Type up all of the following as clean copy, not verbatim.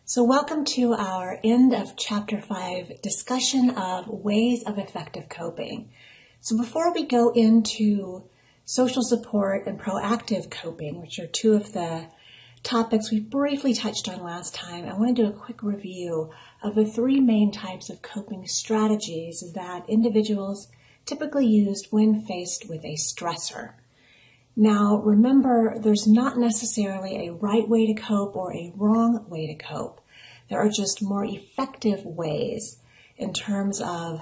So welcome to our end of Chapter 5 discussion of ways of effective coping. So before we go into social support and proactive coping, which are two of the topics we briefly touched on last time, I want to do a quick review of the three main types of coping strategies that individuals typically use when faced with a stressor. Now, remember, there's not necessarily a right way to cope or a wrong way to cope. There are just more effective ways in terms of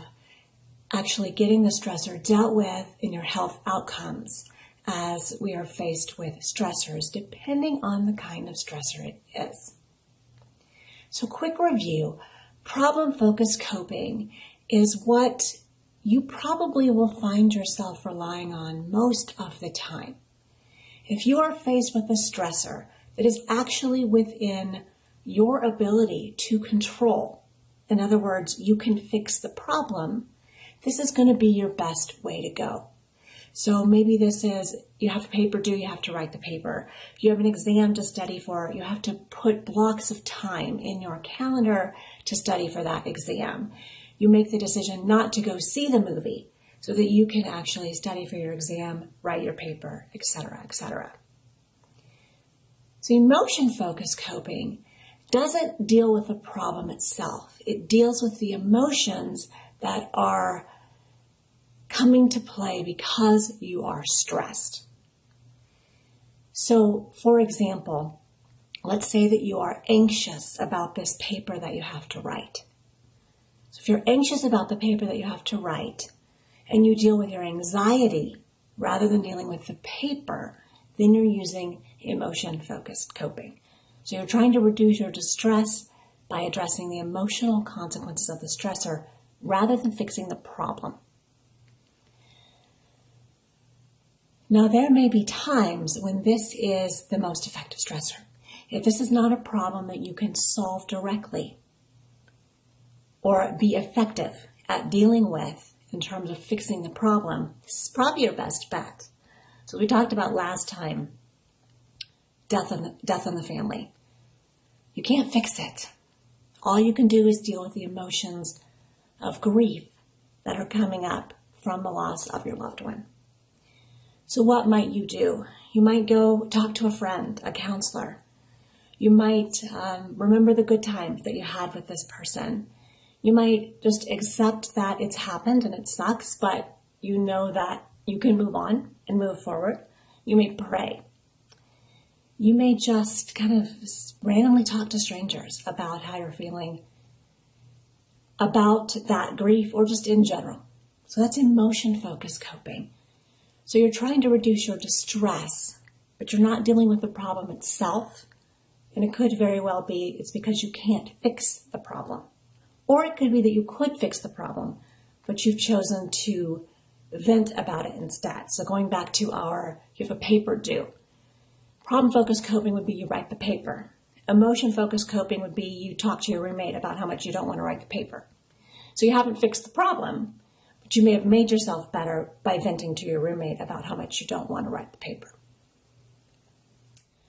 actually getting the stressor dealt with in your health outcomes as we are faced with stressors, depending on the kind of stressor it is. So, quick review. Problem-focused coping is what you probably will find yourself relying on most of the time. If you are faced with a stressor that is actually within your ability to control, in other words, you can fix the problem, this is going to be your best way to go. So maybe this is, you have a paper due, you have to write the paper. You have an exam to study for, you have to put blocks of time in your calendar to study for that exam. You make the decision not to go see the movie so that you can actually study for your exam, write your paper, etc., etc. So emotion-focused coping doesn't deal with the problem itself. It deals with the emotions that are coming to play because you are stressed. So, for example, let's say that you are anxious about this paper that you have to write. So if you're anxious about the paper that you have to write, and you deal with your anxiety rather than dealing with the paper, then you're using emotion-focused coping. So you're trying to reduce your distress by addressing the emotional consequences of the stressor rather than fixing the problem. Now, there may be times when this is the most effective stressor. If this is not a problem that you can solve directly or be effective at dealing with in terms of fixing the problem, this is probably your best bet. So we talked about last time, death in the family. You can't fix it. All you can do is deal with the emotions of grief that are coming up from the loss of your loved one. So what might you do? You might go talk to a friend, a counselor. You might remember the good times that you had with this person. You might just accept that it's happened and it sucks, but you know that you can move on and move forward. You may pray. You may just kind of randomly talk to strangers about how you're feeling about that grief or just in general. So that's emotion-focused coping. So you're trying to reduce your distress, but you're not dealing with the problem itself. And it could very well be it's because you can't fix the problem. Or it could be that you could fix the problem, but you've chosen to vent about it instead. So going back to you have a paper due. Problem-focused coping would be you write the paper. Emotion-focused coping would be you talk to your roommate about how much you don't want to write the paper. So you haven't fixed the problem, but you may have made yourself better by venting to your roommate about how much you don't want to write the paper.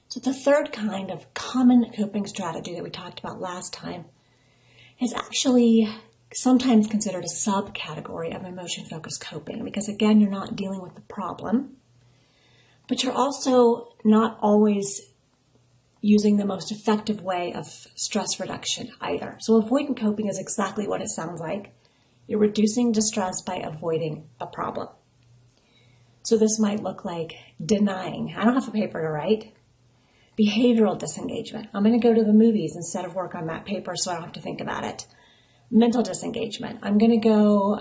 So the third kind of common coping strategy that we talked about last time is actually sometimes considered a subcategory of emotion-focused coping because, again, you're not dealing with the problem, but you're also not always using the most effective way of stress reduction either. So avoidant coping is exactly what it sounds like. You're reducing distress by avoiding a problem. So this might look like denying. I don't have a paper to write. Behavioral disengagement. I'm going to go to the movies instead of work on that paper so I don't have to think about it. Mental disengagement. I'm going to go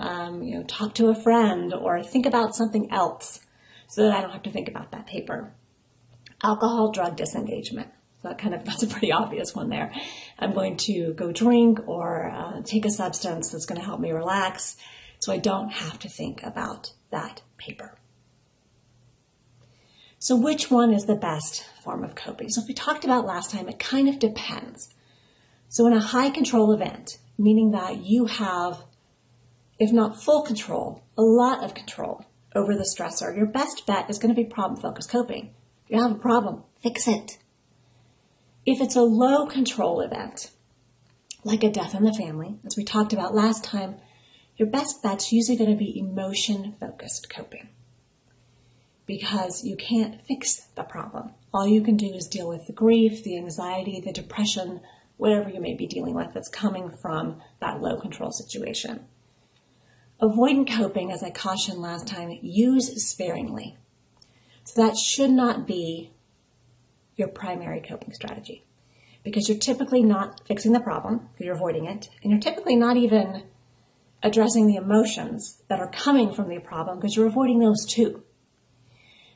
talk to a friend or think about something else so that I don't have to think about that paper. Alcohol, drug disengagement. So that's a pretty obvious one there. I'm going to go drink or take a substance that's going to help me relax so I don't have to think about that paper. So which one is the best form of coping? So as we talked about last time, it kind of depends. So in a high control event, meaning that you have, if not full control, a lot of control over the stressor, your best bet is going to be problem-focused coping. If you have a problem, fix it. If it's a low control event, like a death in the family, as we talked about last time, your best bet's usually going to be emotion-focused coping, because you can't fix the problem. All you can do is deal with the grief, the anxiety, the depression, whatever you may be dealing with that's coming from that low control situation. Avoidant coping, as I cautioned last time, use sparingly. So that should not be your primary coping strategy, because you're typically not fixing the problem, because you're avoiding it, and you're typically not even addressing the emotions that are coming from the problem, because you're avoiding those too.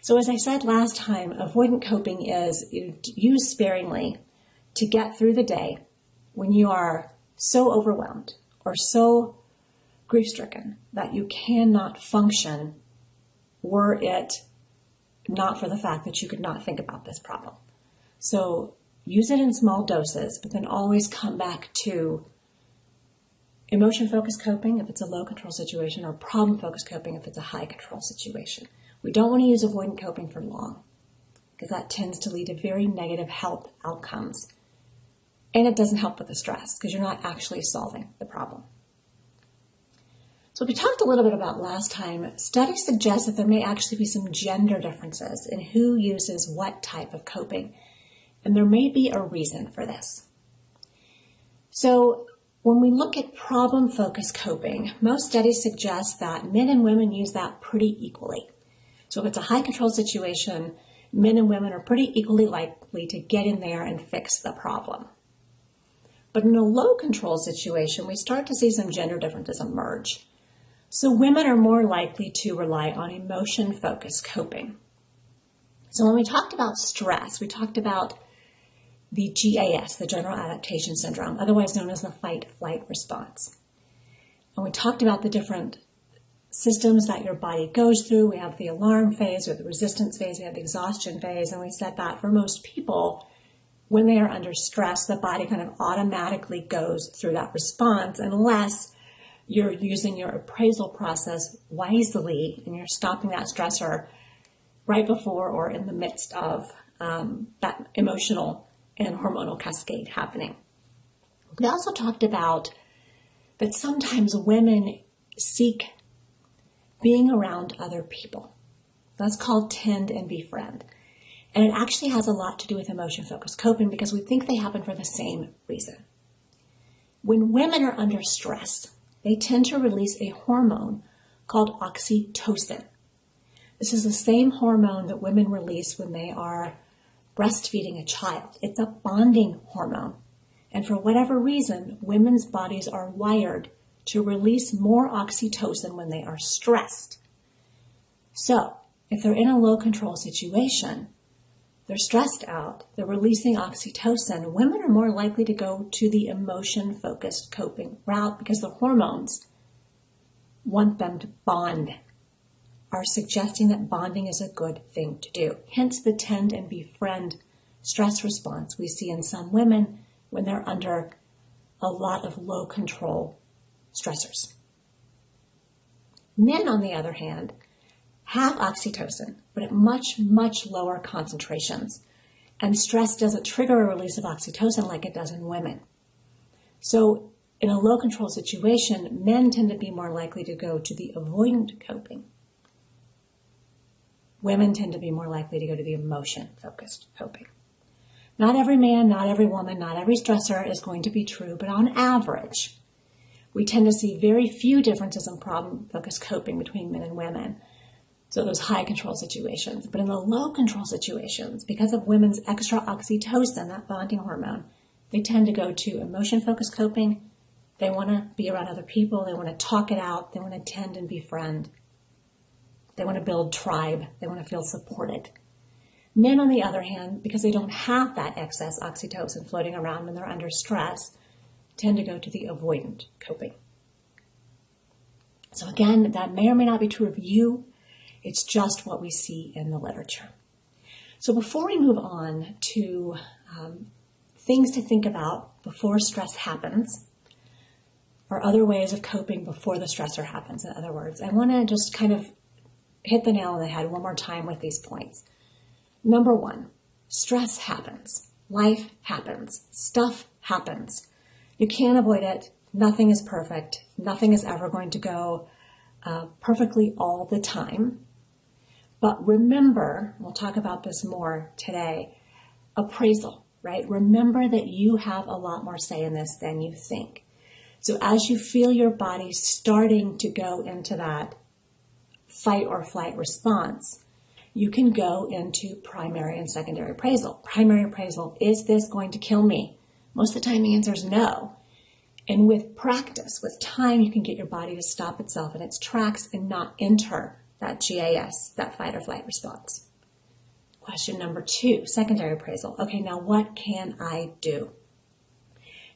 So as I said last time, avoidant coping is used sparingly to get through the day when you are so overwhelmed or so grief-stricken that you cannot function were it not for the fact that you could not think about this problem. So use it in small doses, but then always come back to emotion-focused coping if it's a low-control situation, or problem-focused coping if it's a high-control situation. We don't want to use avoidant coping for long, because that tends to lead to very negative health outcomes. And it doesn't help with the stress, because you're not actually solving the problem. So we talked a little bit about last time. Studies suggest that there may actually be some gender differences in who uses what type of coping. And there may be a reason for this. So when we look at problem-focused coping, most studies suggest that men and women use that pretty equally. So if it's a high-control situation, men and women are pretty equally likely to get in there and fix the problem. But in a low-control situation, we start to see some gender differences emerge. So women are more likely to rely on emotion-focused coping. So when we talked about stress, we talked about the GAS, the General Adaptation Syndrome, otherwise known as the fight-flight response. And we talked about the different systems that your body goes through. We have the alarm phase, we have the resistance phase, we have the exhaustion phase, and we said that for most people, when they are under stress, the body kind of automatically goes through that response unless you're using your appraisal process wisely and you're stopping that stressor right before or in the midst of that emotional and hormonal cascade happening. We also talked about that sometimes women seek being around other people. That's called tend and befriend. And it actually has a lot to do with emotion-focused coping, because we think they happen for the same reason. When women are under stress, they tend to release a hormone called oxytocin. This is the same hormone that women release when they are breastfeeding a child. It's a bonding hormone. And for whatever reason, women's bodies are wired to release more oxytocin when they are stressed. So if they're in a low control situation, they're stressed out, they're releasing oxytocin, women are more likely to go to the emotion-focused coping route because the hormones want them to bond, are suggesting that bonding is a good thing to do. Hence the tend and befriend stress response we see in some women when they're under a lot of low control stressors. Men, on the other hand, have oxytocin, but at much, much lower concentrations. And stress doesn't trigger a release of oxytocin like it does in women. So in a low control situation, men tend to be more likely to go to the avoidant coping. Women tend to be more likely to go to the emotion-focused coping. Not every man, not every woman, not every stressor is going to be true, but on average, we tend to see very few differences in problem-focused coping between men and women. So those high control situations. But in the low control situations, because of women's extra oxytocin, that bonding hormone, they tend to go to emotion-focused coping. They want to be around other people. They want to talk it out. They want to tend and befriend. They want to build tribe. They want to feel supported. Men, on the other hand, because they don't have that excess oxytocin floating around when they're under stress, tend to go to the avoidant coping. So again, that may or may not be true of you. It's just what we see in the literature. So before we move on to things to think about before stress happens, or other ways of coping before the stressor happens, in other words, I want to just kind of hit the nail on the head one more time with these points. Number one, stress happens. Life happens. Stuff happens. You can't avoid it. Nothing is perfect. Nothing is ever going to go perfectly all the time. But remember, we'll talk about this more today, appraisal, right? Remember that you have a lot more say in this than you think. So as you feel your body starting to go into that fight or flight response, you can go into primary and secondary appraisal. Primary appraisal, is this going to kill me? Most of the time the answer is no. And with practice, with time, you can get your body to stop itself in its tracks and not enter that GAS, that fight or flight response. Question number 2, secondary appraisal. Okay, now what can I do?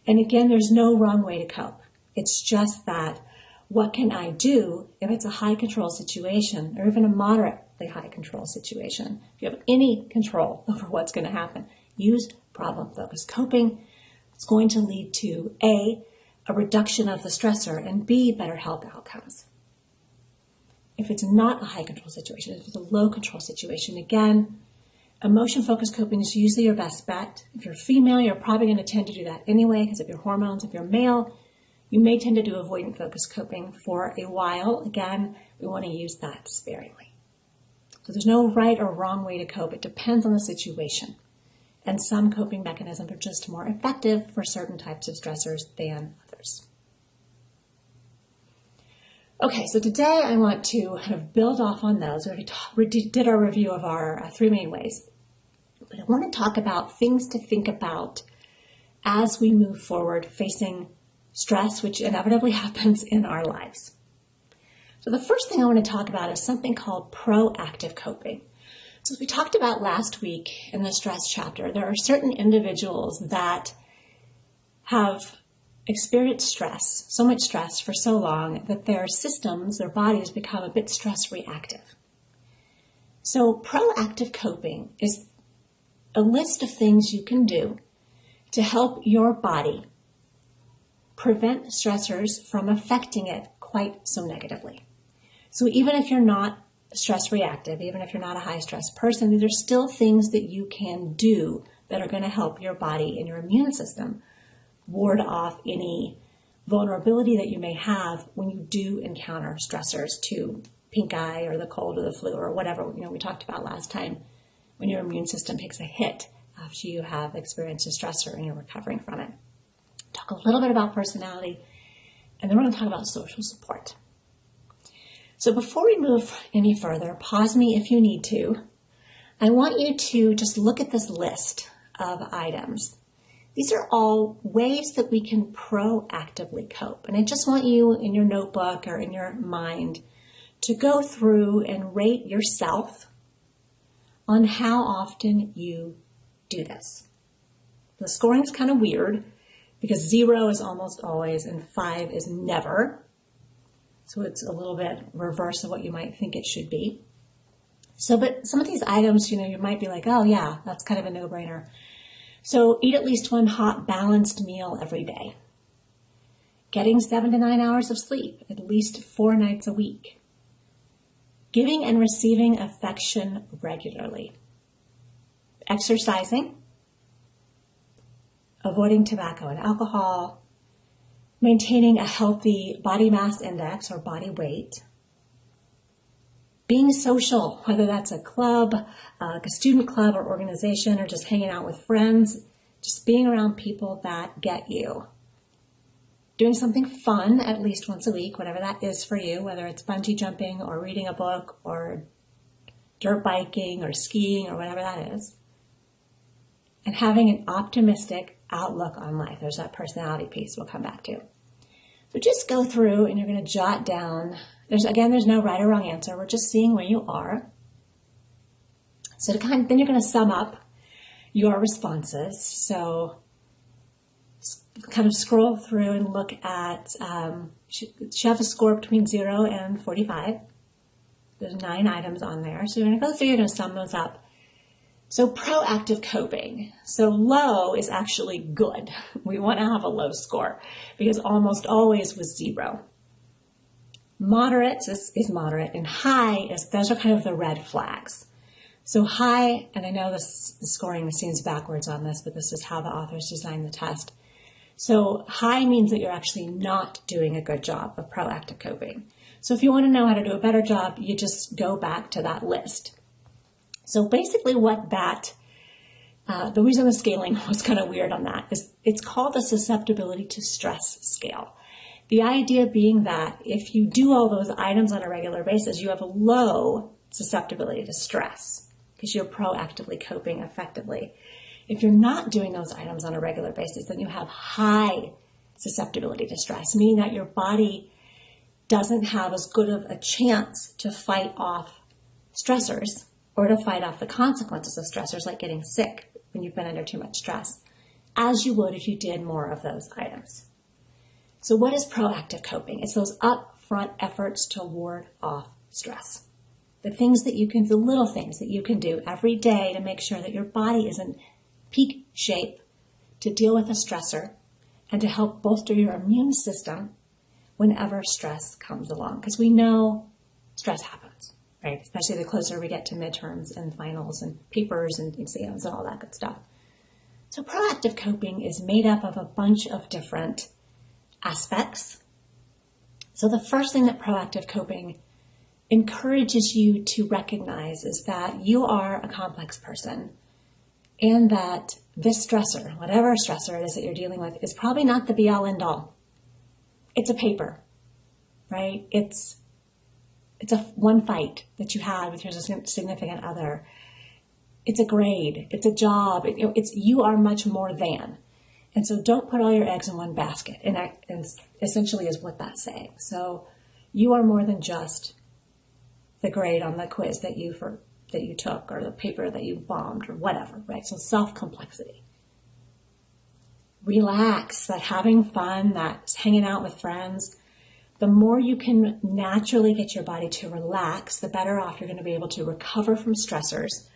And again, there's no wrong way to cope. It's just that, what can I do if it's a high control situation or even a moderately high control situation? If you have any control over what's going to happen, use problem-focused coping. It's going to lead to A, a reduction of the stressor, and B, better health outcomes. If it's not a high control situation, if it's a low control situation, again, emotion-focused coping is usually your best bet. If you're female, you're probably going to tend to do that anyway because of your hormones. If you're male, you may tend to do avoidant-focused coping for a while. Again, we want to use that sparingly. So there's no right or wrong way to cope. It depends on the situation. And some coping mechanisms are just more effective for certain types of stressors than others. Okay, so today I want to kind of build off on those. We did our review of our 3 main ways. But I want to talk about things to think about as we move forward facing stress, which inevitably happens in our lives. So the first thing I want to talk about is something called proactive coping. So as we talked about last week in the stress chapter, there are certain individuals that have experienced stress, so much stress for so long that their systems, their bodies become a bit stress reactive. So proactive coping is a list of things you can do to help your body prevent stressors from affecting it quite so negatively. So even if you're not stress reactive, even if you're not a high stress person, there's still things that you can do that are going to help your body and your immune system ward off any vulnerability that you may have when you do encounter stressors to pink eye or the cold or the flu or whatever, we talked about last time, when your immune system takes a hit after you have experienced a stressor and you're recovering from it. Talk a little bit about personality, and then we're going to talk about social support. So before we move any further, pause me if you need to. I want you to just look at this list of items. These are all ways that we can proactively cope. And I just want you in your notebook or in your mind to go through and rate yourself on how often you do this. The scoring is kind of weird because 0 is almost always and 5 is never. So it's a little bit reverse of what you might think it should be. So, but some of these items, you might be like, oh yeah, that's kind of a no-brainer. So eat at least 1 hot, balanced meal every day. Getting 7 to 9 hours of sleep, at least 4 nights a week. Giving and receiving affection regularly. Exercising. Avoiding tobacco and alcohol. Maintaining a healthy body mass index or body weight. Being social, whether that's a club, like a student club or organization, or just hanging out with friends, just being around people that get you. Doing something fun at least once a week, whatever that is for you, whether it's bungee jumping or reading a book or dirt biking or skiing or whatever that is. And having an optimistic outlook on life. There's that personality piece we'll come back to. So just go through and you're going to jot down. There's no right or wrong answer. We're just seeing where you are. So then you're going to sum up your responses. So kind of scroll through and look at, should have a score between 0 and 45. There's 9 items on there. So you're going to go through, you're going to sum those up. So proactive coping. So low is actually good. We want to have a low score because almost always was 0. Moderate is moderate, and high those are kind of the red flags. So high, and I know the scoring seems backwards on this, but this is how the authors designed the test. So high means that you're actually not doing a good job of proactive coping. So if you want to know how to do a better job, you just go back to that list. So basically what the reason the scaling was kind of weird on that is it's called the susceptibility to stress scale. The idea being that if you do all those items on a regular basis, you have a low susceptibility to stress because you're proactively coping effectively. If you're not doing those items on a regular basis, then you have high susceptibility to stress, meaning that your body doesn't have as good of a chance to fight off stressors or to fight off the consequences of stressors like getting sick when you've been under too much stress, as you would if you did more of those items. So what is proactive coping? It's those upfront efforts to ward off stress. The little things that you can do every day to make sure that your body is in peak shape to deal with a stressor and to help bolster your immune system whenever stress comes along. Because we know stress happens, right? Especially the closer we get to midterms and finals and papers and exams and all that good stuff. So proactive coping is made up of a bunch of different aspects. So the first thing that proactive coping encourages you to recognize is that you are a complex person and that this stressor, whatever stressor it is that you're dealing with, is probably not the be-all end-all. It's a paper, right? It's a one fight that you had with your significant other. It's a grade. It's a job. You are much more than. And so don't put all your eggs in one basket. And essentially is what that's saying. So you are more than just the grade on the quiz that you took or the paper that you bombed or whatever, right? So self-complexity. Relax, that having fun, that hanging out with friends, the more you can naturally get your body to relax, the better off you're going to be able to recover from stressors,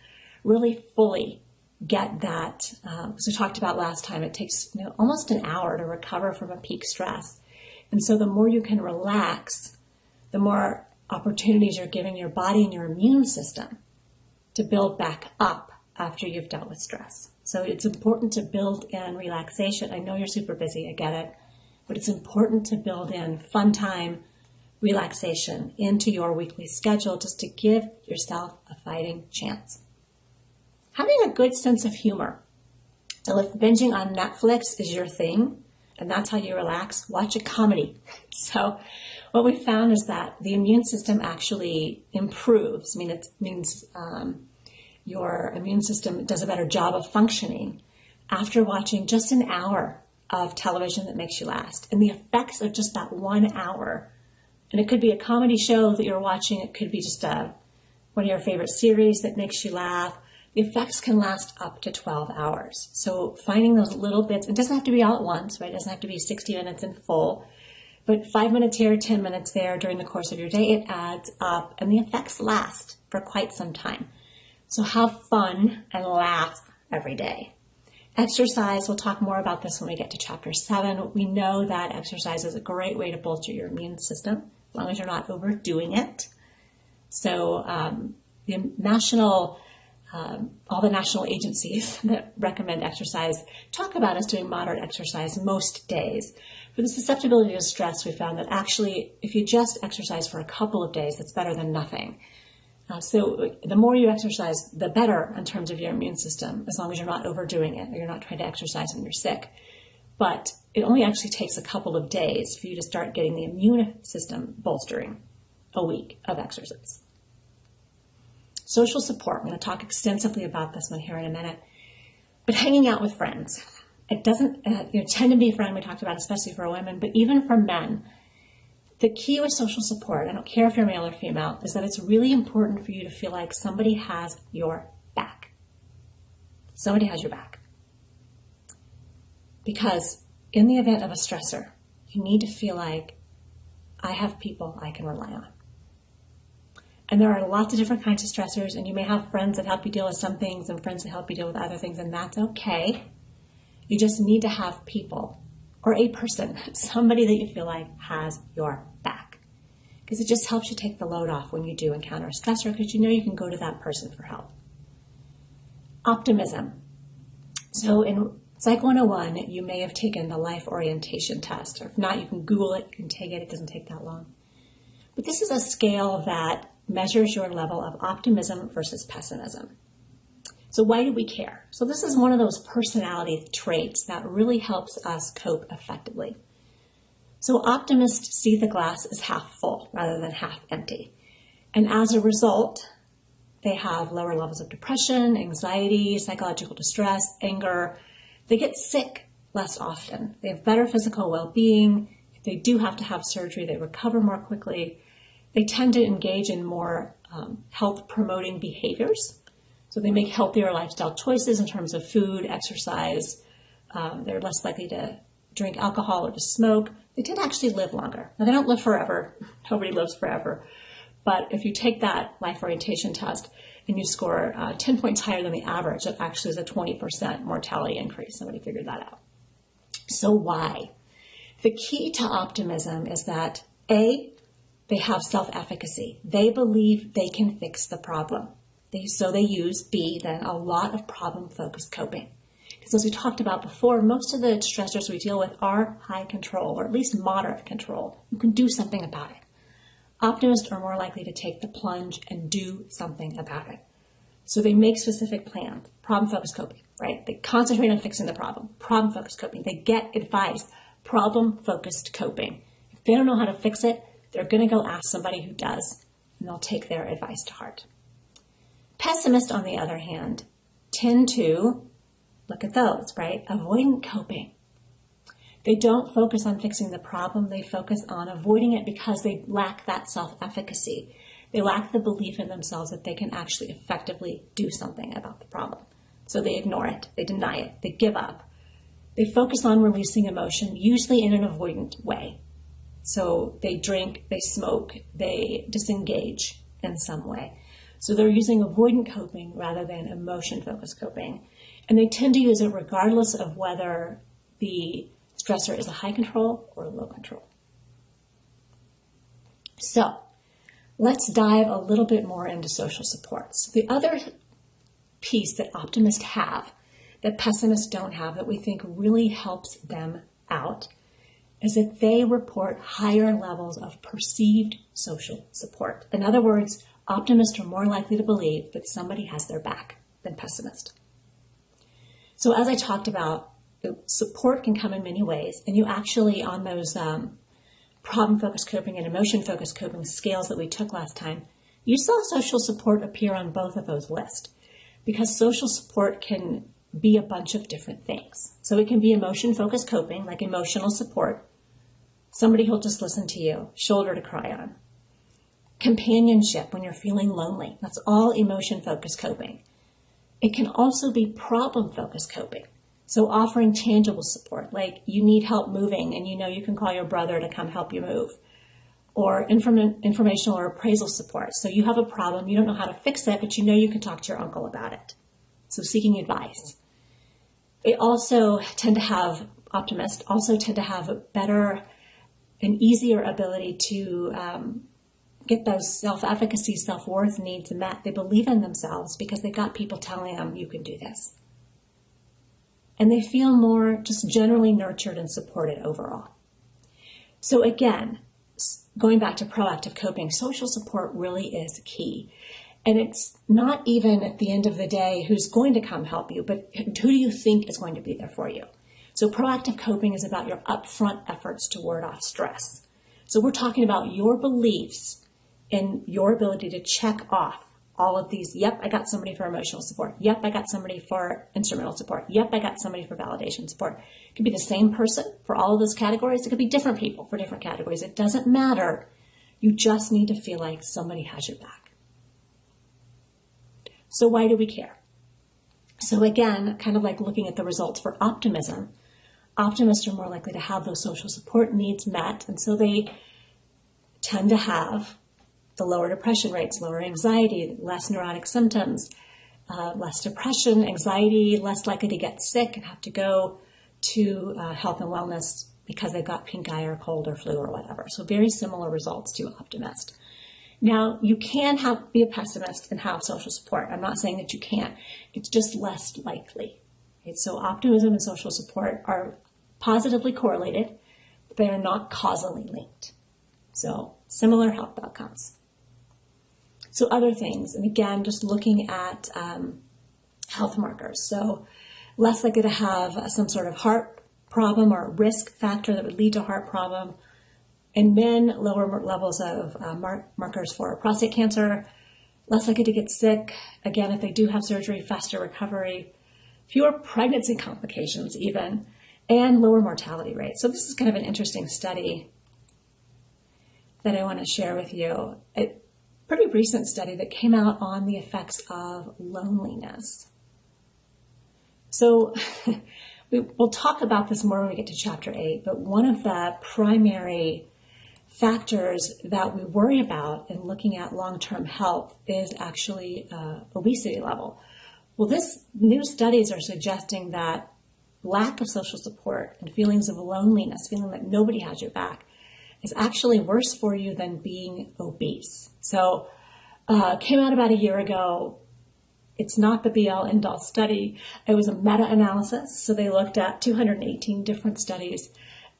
really fully get that. As we talked about last time, it takes almost an hour to recover from a peak stress. And so the more you can relax, the more opportunities you're giving your body and your immune system to build back up after you've dealt with stress. So it's important to build in relaxation. I know you're super busy, I get it, but it's important to build in fun time, relaxation into your weekly schedule just to give yourself a fighting chance. Having a good sense of humor. So if binging on Netflix is your thing, and that's how you relax, watch a comedy. So what we found is that the immune system actually improves. I mean, it means your immune system does a better job of functioning after watching just an hour of television that makes you laugh. And the effects of just that 1 hour, and it could be a comedy show that you're watching, it could be just one of your favorite series that makes you laugh. The effects can last up to 12 hours. So finding those little bits, it doesn't have to be all at once, right? It doesn't have to be 60 minutes in full, but 5 minutes here, 10 minutes there during the course of your day, it adds up and the effects last for quite some time. So have fun and laugh every day. Exercise, we'll talk more about this when we get to chapter 7. We know that exercise is a great way to bolster your immune system, as long as you're not overdoing it. So all the national agencies that recommend exercise talk about us doing moderate exercise most days. For the susceptibility to stress, we found that actually, if you just exercise for a couple of days, it's better than nothing. So the more you exercise, the better in terms of your immune system, as long as you're not overdoing it or you're not trying to exercise when you're sick. But it only actually takes a couple of days for you to start getting the immune system bolstering a week of exercise. Social support. I'm going to talk extensively about this one here in a minute. But hanging out with friends. It doesn't tend to be a friend we talked about, especially for women, but even for men. The key with social support, I don't care if you're male or female, is that it's really important for you to feel like somebody has your back. Somebody has your back. Because in the event of a stressor, you need to feel like I have people I can rely on. And there are lots of different kinds of stressors, and you may have friends that help you deal with some things and friends that help you deal with other things, and that's okay. You just need to have people or a person, somebody that you feel like has your back. Because it just helps you take the load off when you do encounter a stressor, because you know you can go to that person for help. Optimism. So in Psych 101, you may have taken the life orientation test, or if not, you can Google it, you can take it, it doesn't take that long. But this is a scale that measures your level of optimism versus pessimism. So why do we care? So this is one of those personality traits that really helps us cope effectively. So optimists see the glass as half full rather than half empty. And as a result, they have lower levels of depression, anxiety, psychological distress, anger. They get sick less often. They have better physical well-being. If they do have to have surgery, they recover more quickly. They tend to engage in more health-promoting behaviors. So they make healthier lifestyle choices in terms of food, exercise. They're less likely to drink alcohol or to smoke. They tend to actually live longer. Now, they don't live forever. Nobody lives forever. But if you take that life orientation test and you score 10 points higher than the average, it actually is a 20% mortality increase. Somebody figured that out. So why? The key to optimism is that A, they have self-efficacy. They believe they can fix the problem. So they use, B, then a lot of problem-focused coping. Because as we talked about before, most of the stressors we deal with are high control, or at least moderate control. You can do something about it. Optimists are more likely to take the plunge and do something about it. So they make specific plans, problem-focused coping, right? They concentrate on fixing the problem, problem-focused coping. They get advice, problem-focused coping. If they don't know how to fix it, they're going to go ask somebody who does, and they'll take their advice to heart. Pessimists, on the other hand, tend to look at those, right? Avoidant coping. They don't focus on fixing the problem. They focus on avoiding it because they lack that self-efficacy. They lack the belief in themselves that they can actually effectively do something about the problem. So they ignore it. They deny it. They give up. They focus on releasing emotion, usually in an avoidant way. So they drink, they smoke, they disengage in some way. So they're using avoidant coping rather than emotion-focused coping. And they tend to use it regardless of whether the stressor is a high control or a low control. So let's dive a little bit more into social supports. The other piece that optimists have that pessimists don't have that we think really helps them out is that they report higher levels of perceived social support. In other words, optimists are more likely to believe that somebody has their back than pessimists. So as I talked about, support can come in many ways, and you actually, on those problem-focused coping and emotion-focused coping scales that we took last time, you saw social support appear on both of those lists, because social support can be a bunch of different things. So it can be emotion-focused coping, like emotional support, somebody who'll just listen to you, shoulder to cry on. Companionship when you're feeling lonely, that's all emotion-focused coping. It can also be problem-focused coping. So offering tangible support, like you need help moving and you know you can call your brother to come help you move. Or informational or appraisal support. So you have a problem, you don't know how to fix it, but you know you can talk to your uncle about it. So seeking advice. They also tend to have, optimists also tend to have a better and easier ability to get those self-efficacy, self-worth needs met. They believe in themselves because they've got people telling them, you can do this. And they feel more just generally nurtured and supported overall. So again, going back to proactive coping, social support really is key. And it's not even at the end of the day who's going to come help you, but who do you think is going to be there for you? So proactive coping is about your upfront efforts to ward off stress. So we're talking about your beliefs and your ability to check off all of these. Yep, I got somebody for emotional support. Yep, I got somebody for instrumental support. Yep, I got somebody for validation support. It could be the same person for all of those categories. It could be different people for different categories. It doesn't matter. You just need to feel like somebody has your back. So why do we care? So again, kind of like looking at the results for optimism, optimists are more likely to have those social support needs met. And so they tend to have the lower depression rates, lower anxiety, less neurotic symptoms, less depression, anxiety, less likely to get sick and have to go to health and wellness because they've got pink eye or cold or flu or whatever. So very similar results to optimist. Now, you can be a pessimist and have social support. I'm not saying that you can't. It's just less likely. Right? So optimism and social support are positively correlated, but they are not causally linked. So similar health outcomes. So other things, and again, just looking at health markers. So less likely to have some sort of heart problem or risk factor that would lead to heart problem. In men, lower levels of markers for prostate cancer, less likely to get sick. Again, if they do have surgery, faster recovery, fewer pregnancy complications even, and lower mortality rates. So this is kind of an interesting study that I want to share with you. A pretty recent study that came out on the effects of loneliness. So we'll talk about this more when we get to chapter 8, but one of the primary factors that we worry about in looking at long-term health is actually obesity level. Well, new studies are suggesting that lack of social support and feelings of loneliness, feeling that nobody has your back, is actually worse for you than being obese. So came out about a year ago. It's not the be-all, end-all study. It was a meta-analysis. So they looked at 218 different studies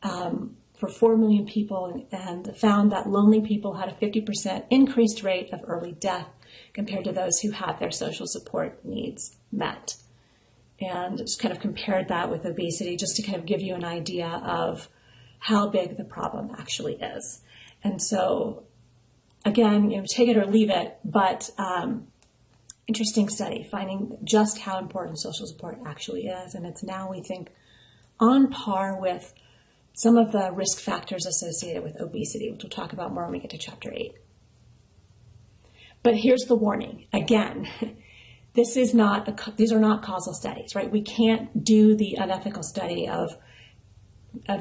for 4 million people and found that lonely people had a 50% increased rate of early death compared to those who had their social support needs met. And just kind of compared that with obesity just to kind of give you an idea of how big the problem actually is. And so, again, take it or leave it, but interesting study finding just how important social support actually is. And it's now, we think, on par with some of the risk factors associated with obesity, which we'll talk about more when we get to chapter 8. But here's the warning. Again, these are not causal studies, right? We can't do the unethical study of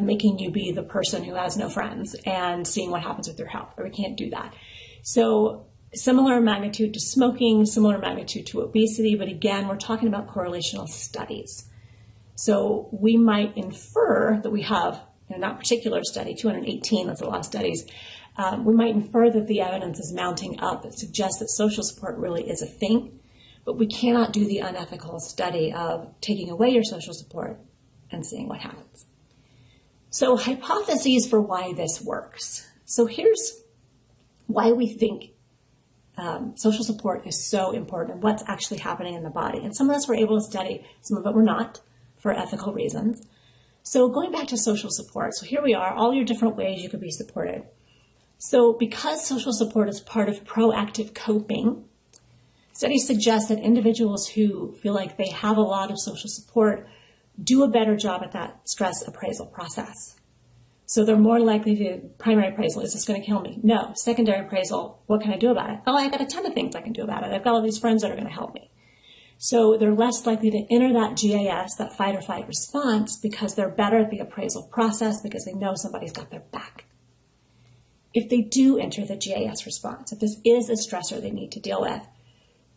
making you be the person who has no friends and seeing what happens with your health, or we can't do that. So similar magnitude to smoking, similar magnitude to obesity, but again, we're talking about correlational studies. So we might infer that we have, not particular study, 218, that's a lot of studies. We might infer that the evidence is mounting up that suggests that social support really is a thing, but we cannot do the unethical study of taking away your social support and seeing what happens. So hypotheses for why this works. So here's why we think social support is so important and what's actually happening in the body. And some of us were able to study, some of it were not, for ethical reasons. So going back to social support, so here we are, all your different ways you could be supported. So because social support is part of proactive coping, studies suggest that individuals who feel like they have a lot of social support do a better job at that stress appraisal process. So they're more likely to, primary appraisal, is this going to kill me? No. Secondary appraisal, what can I do about it? Oh, I got a ton of things I can do about it. I've got all these friends that are going to help me. So they're less likely to enter that GAS, that fight or flight response, because they're better at the appraisal process because they know somebody's got their back. If they do enter the GAS response, if this is a stressor they need to deal with,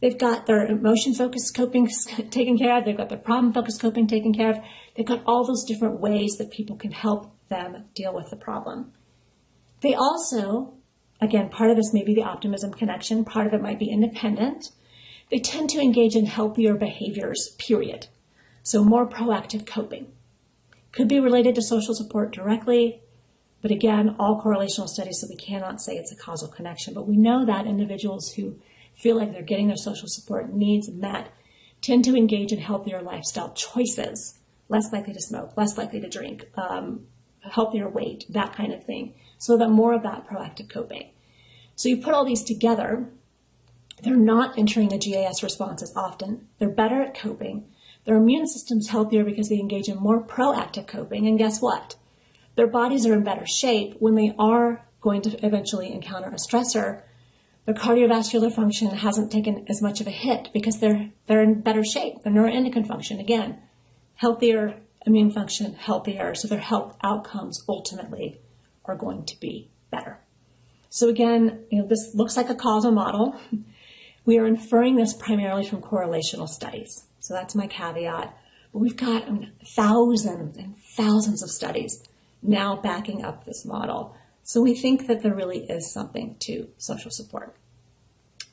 they've got their emotion-focused coping taken care of, they've got their problem-focused coping taken care of, they've got all those different ways that people can help them deal with the problem. They also, again, part of this may be the optimism connection, part of it might be independent. They tend to engage in healthier behaviors, period. So more proactive coping. Could be related to social support directly, but again, all correlational studies, so we cannot say it's a causal connection. But we know that individuals who feel like they're getting their social support needs met tend to engage in healthier lifestyle choices, less likely to smoke, less likely to drink, healthier weight, that kind of thing. So that more of that proactive coping. So you put all these together, they're not entering the GAS response as often. They're better at coping. Their immune system's healthier because they engage in more proactive coping. And guess what? Their bodies are in better shape when they are going to eventually encounter a stressor. Their cardiovascular function hasn't taken as much of a hit because they're in better shape. Their neuroendocrine function, again, healthier immune function, healthier. So their health outcomes ultimately are going to be better. So again, this looks like a causal model. We are inferring this primarily from correlational studies. So that's my caveat. But we've got thousands and thousands of studies now backing up this model. So we think that there really is something to social support.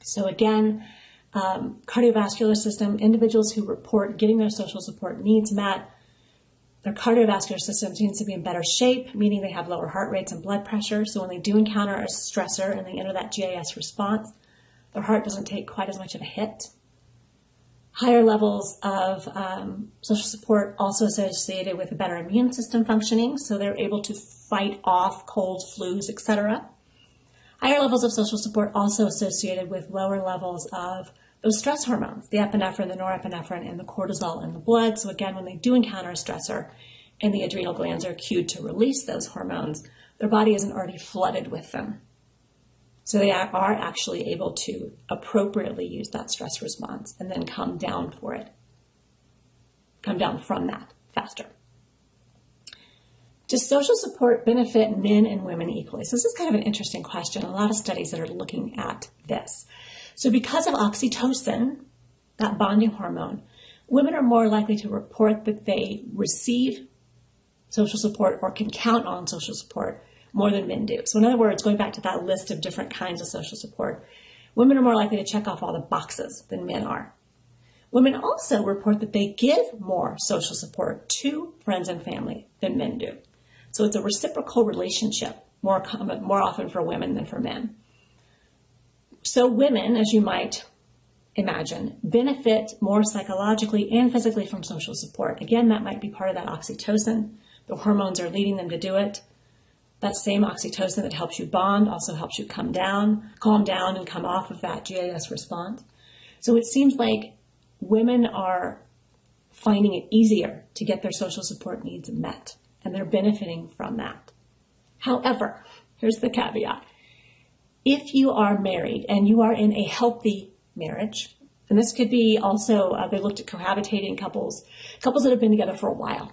So again, cardiovascular system, individuals who report getting their social support needs met, their cardiovascular system seems to be in better shape, meaning they have lower heart rates and blood pressure. So when they do encounter a stressor and they enter that GIS response, their heart doesn't take quite as much of a hit. Higher levels of social support also associated with a better immune system functioning, so they're able to fight off colds, flus, etc. Higher levels of social support also associated with lower levels of those stress hormones, the epinephrine, the norepinephrine, and the cortisol in the blood. So again, when they do encounter a stressor and the adrenal glands are cued to release those hormones, their body isn't already flooded with them. So they are actually able to appropriately use that stress response and then come down from that faster. Does social support benefit men and women equally? So this is kind of an interesting question. A lot of studies that are looking at this. So because of oxytocin, that bonding hormone, women are more likely to report that they receive social support or can count on social support more than men do. So in other words, going back to that list of different kinds of social support, women are more likely to check off all the boxes than men are. Women also report that they give more social support to friends and family than men do. So it's a reciprocal relationship, more often for women than for men. So women, as you might imagine, benefit more psychologically and physically from social support. Again, that might be part of that oxytocin. The hormones are leading them to do it. That same oxytocin that helps you bond also helps you calm down and come off of that GIS response. So it seems like women are finding it easier to get their social support needs met, and they're benefiting from that. However, here's the caveat. If you are married and you are in a healthy marriage, and this could be also, they looked at cohabitating couples that have been together for a while,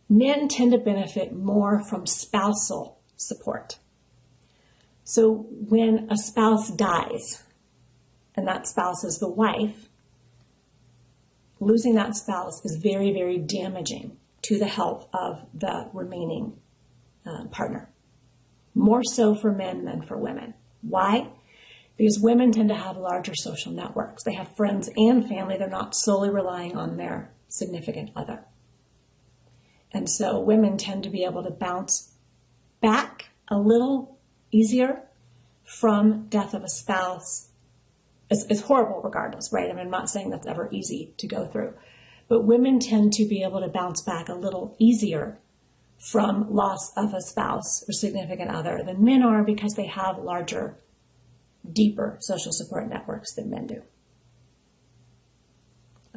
men tend to benefit more from spousal support. So when a spouse dies, and that spouse is the wife, losing that spouse is very, very damaging to the health of the remaining partner. More so for men than for women. Why? Because women tend to have larger social networks. They have friends and family. They're not solely relying on their significant other. And so women tend to be able to bounce back a little easier from death of a spouse. It's horrible regardless, right? I mean, I'm not saying that's ever easy to go through. But women tend to be able to bounce back a little easier from loss of a spouse or significant other than men are, because they have larger, deeper social support networks than men do.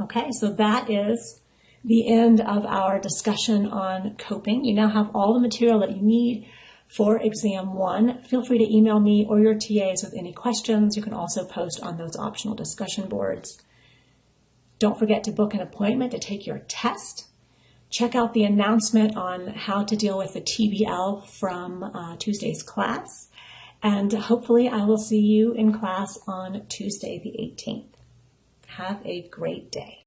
Okay, so that is the end of our discussion on coping. You now have all the material that you need for exam 1. Feel free to email me or your TAs with any questions. You can also post on those optional discussion boards. Don't forget to book an appointment to take your test. Check out the announcement on how to deal with the TBL from Tuesday's class. And hopefully I will see you in class on Tuesday the 18th. Have a great day.